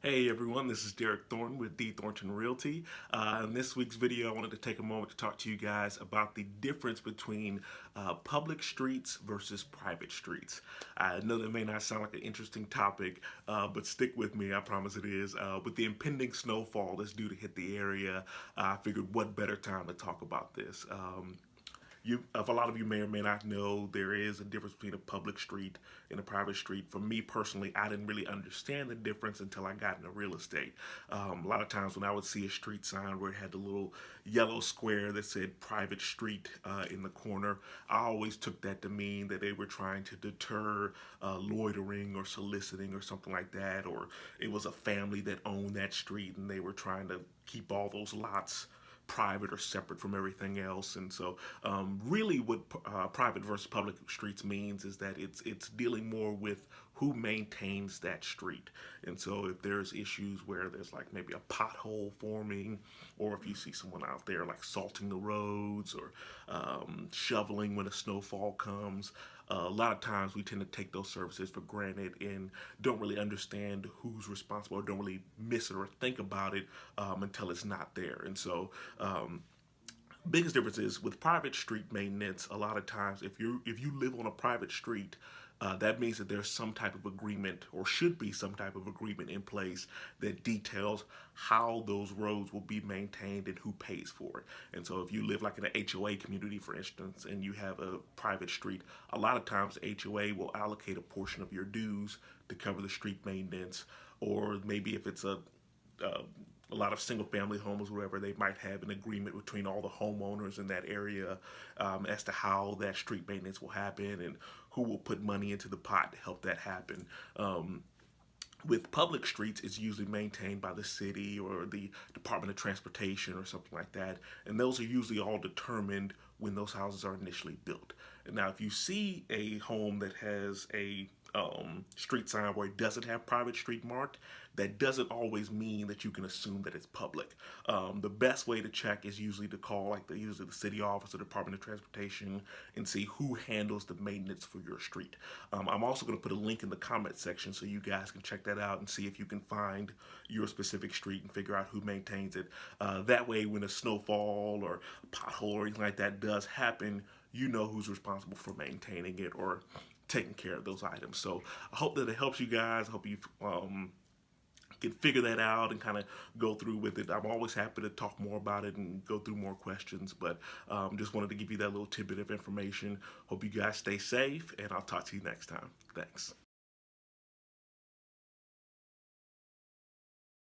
Hey everyone, this is Derek Thornton with Thornton Realty. In this week's video, I wanted to take a moment to talk to you guys about the difference between public streets versus private streets. I know that may not sound like an interesting topic, but stick with me, I promise it is. With the impending snowfall that's due to hit the area, I figured what better time to talk about this. If a lot of you may or may not know, there is a difference between a public street and a private street. For me personally, I didn't really understand the difference until I got into real estate. A lot of times when I would see a street sign where it had the little yellow square that said private street in the corner, I always took that to mean that they were trying to deter loitering or soliciting or something like that, or it was a family that owned that street and they were trying to keep all those lots private or separate from everything else. And so really what private versus public streets means is that it's dealing more with who maintains that street. And so if there's issues where there's like maybe a pothole forming, or if you see someone out there like salting the roads or shoveling when a snowfall comes, a lot of times we tend to take those services for granted and don't really understand who's responsible, or don't really miss it or think about it until it's not there. And so biggest difference is with private street maintenance, a lot of times if you live on a private street, that means that there's some type of agreement, or should be some type of agreement in place that details how those roads will be maintained and who pays for it. And so if you live like in an HOA community, for instance, and you have a private street, a lot of times the HOA will allocate a portion of your dues to cover the street maintenance, or maybe if it's a lot of single family homes, wherever, they might have an agreement between all the homeowners in that area as to how that street maintenance will happen and who will put money into the pot to help that happen. With public streets, it's usually maintained by the city or the Department of Transportation or something like that, and those are usually all determined when those houses are initially built. And now if you see a home that has a street sign where it doesn't have private street marked, that doesn't always mean that you can assume that it's public. The best way to check is usually to call usually the city office or Department of Transportation and see who handles the maintenance for your street. I'm also going to put a link in the comment section so you guys can check that out and see if you can find your specific street and figure out who maintains it. That way when a snowfall or a pothole or anything like that does happen, you know who's responsible for maintaining it or taking care of those items. So I hope that it helps you guys. I hope you can figure that out and kind of go through with it. I'm always happy to talk more about it and go through more questions, but just wanted to give you that little tidbit of information. Hope you guys stay safe, and I'll talk to you next time. Thanks.